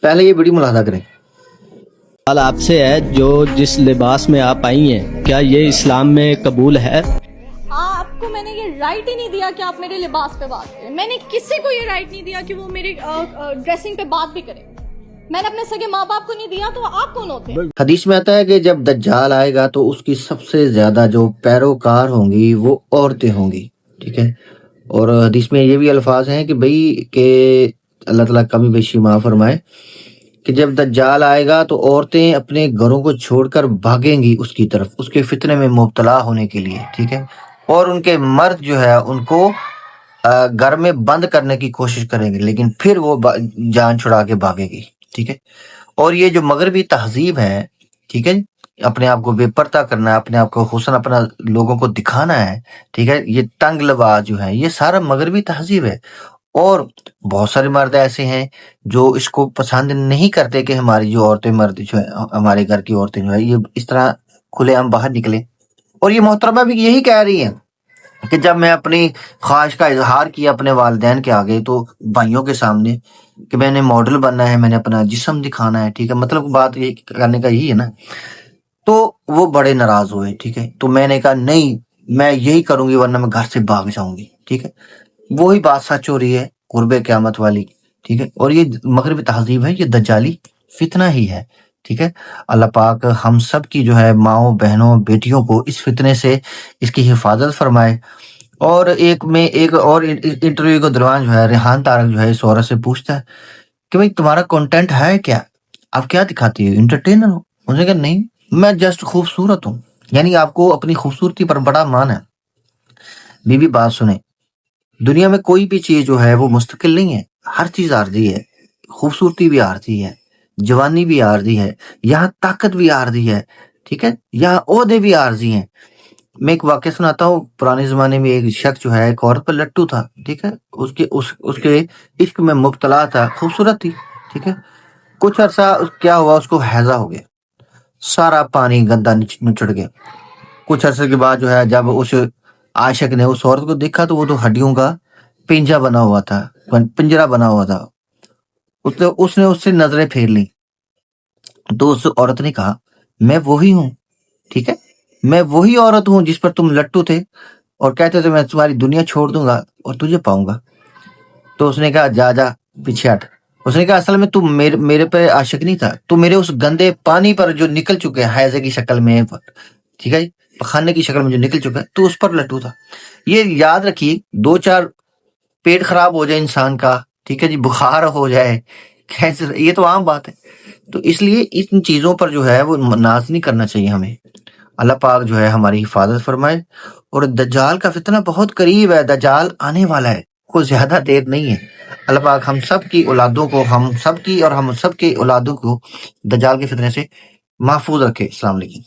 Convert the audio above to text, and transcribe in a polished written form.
پہلے یہ ویڈیو ملاحظہ کریں۔ سوال آپ سے ہے، جو جس لباس میں آپ آئی ہیں کیا یہ اسلام میں قبول ہے؟ آپ کو میں نے یہ رائٹ ہی نہیں دیا کہ آپ میرے لباس پہ بات کریں. میں نے کسی کو یہ رائٹ نہیں دیا کہ وہ میری ڈریسنگ پہ بات بھی کرے. میں نے اپنے سگے ماں باپ کو نہیں دیا تو آپ کون ہوتے ہیں؟ حدیث میں آتا ہے کہ جب دجال آئے گا تو اس کی سب سے زیادہ جو پیروکار ہوں گی وہ عورتیں ہوں گی، ٹھیک ہے۔ اور حدیث میں یہ بھی الفاظ ہیں کہ اللہ تعالیٰ کمی بیشی معاف فرمائے کہ جب دجال آئے گا تو عورتیں اپنے گھروں کو چھوڑ کر بھاگیں گی اس کی طرف، اس کے فتنے میں مبتلا ہونے کے لیے، ٹھیک ہے۔ اور ان کے مرد جو ہے ان کو گھر میں بند کرنے کی کوشش کریں گے، لیکن پھر وہ جان چھڑا کے بھاگے گی، ٹھیک ہے۔ اور یہ جو مغربی تہذیب ہے، ٹھیک ہے، اپنے آپ کو بے پردہ کرنا ہے، اپنے آپ کو حسن اپنا لوگوں کو دکھانا ہے، ٹھیک ہے، یہ تنگ لباس جو ہے یہ سارا مغربی تہذیب ہے۔ اور بہت سارے مرد ایسے ہیں جو اس کو پسند نہیں کرتے کہ ہماری جو عورتیں مرد جو ہے، ہمارے گھر کی عورتیں جو ہے یہ اس طرح کھلے عام باہر نکلے۔ اور یہ محترمہ بھی یہی کہہ رہی ہیں کہ جب میں اپنی خواہش کا اظہار کیا اپنے والدین کے آگے تو بھائیوں کے سامنے کہ میں نے ماڈل بننا ہے، میں نے اپنا جسم دکھانا ہے، ٹھیک ہے، مطلب بات یہ کرنے کا یہی ہے نا، تو وہ بڑے ناراض ہوئے، ٹھیک ہے۔ تو میں نے کہا نہیں، میں یہی کروں گی ورنہ میں گھر سے بھاگ جاؤں گی، ٹھیک ہے۔ وہی بات سچ ہو رہی ہے قرب قیامت والی، ٹھیک ہے۔ اور یہ مغربی تہذیب ہے، یہ دجالی فتنہ ہی ہے، ٹھیک ہے۔ اللہ پاک ہم سب کی جو ہے ماؤں بہنوں بیٹیوں کو اس فتنے سے اس کی حفاظت فرمائے۔ اور ایک اور انٹرویو کے دوران جو ہے ریحان تارک جو ہے اس عورت سے پوچھتا ہے کہ بھائی تمہارا کنٹینٹ ہے کیا، آپ کیا دکھاتی ہو، انٹرٹینر ہو؟ اس نے کہا نہیں، میں جسٹ خوبصورت ہوں۔ یعنی آپ کو اپنی خوبصورتی پر بڑا مان ہے۔ بی بات سنیں، دنیا میں کوئی بھی چیز جو ہے وہ مستقل نہیں ہے، ہر چیز عارضی ہے۔ خوبصورتی بھی عارضی ہے، جوانی بھی عارضی ہے، یہاں طاقت بھی عارضی ہے، ٹھیک ہے، یہاں عہدے بھی عارضی ہیں۔ میں ایک واقعہ سناتا ہوں، پرانے زمانے میں ایک شخص جو ہے ایک عورت پر لٹو تھا، ٹھیک ہے، اس کے عشق میں مبتلا تھا، خوبصورت تھی، ٹھیک ہے۔ کچھ عرصہ کیا ہوا، اس کو ہیضہ ہو گیا، سارا پانی گندا نچڑ گیا۔ کچھ عرصے کے بعد جو ہے جب اس عاشق نے اس عورت کو دیکھا تو وہ تو ہڈیوں کا پنجرا بنا ہوا تھا۔ اس نے اس سے نظریں پھیر لی تو اس عورت نے کہا میں وہی ہوں، ٹھیک ہے، میں وہی عورت ہوں جس پر تم لٹو تھے اور کہتے تھے میں تمہاری دنیا چھوڑ دوں گا اور تجھے پاؤں گا۔ تو اس نے کہا جا پیچھے ہٹ۔ اس نے کہا اصل میں تم میرے پہ عاشق نہیں تھا، تو میرے اس گندے پانی پر جو نکل چکے ہیں حیضے کی شکل میں، ٹھیک ہے، پخانے کی شکل میں جو نکل چکا ہے، تو اس پر لٹو تھا۔ یہ یاد رکھیے، 2-4 پیٹ خراب ہو جائے انسان کا، ٹھیک ہے جی، بخار ہو جائے، کینسر، یہ تو عام بات ہے۔ تو اس لیے ان چیزوں پر جو ہے وہ ناز نہیں کرنا چاہیے ہمیں۔ اللہ پاک جو ہے ہماری حفاظت فرمائے۔ اور دجال کا فتنہ بہت قریب ہے، دجال آنے والا ہے، کوئی زیادہ دیر نہیں ہے۔ اللہ پاک ہم سب کی اولادوں کو، ہم سب کی اور ہم سب کے اولادوں کو دجال کے فتنے سے محفوظ رکھے۔ السلام علیکم۔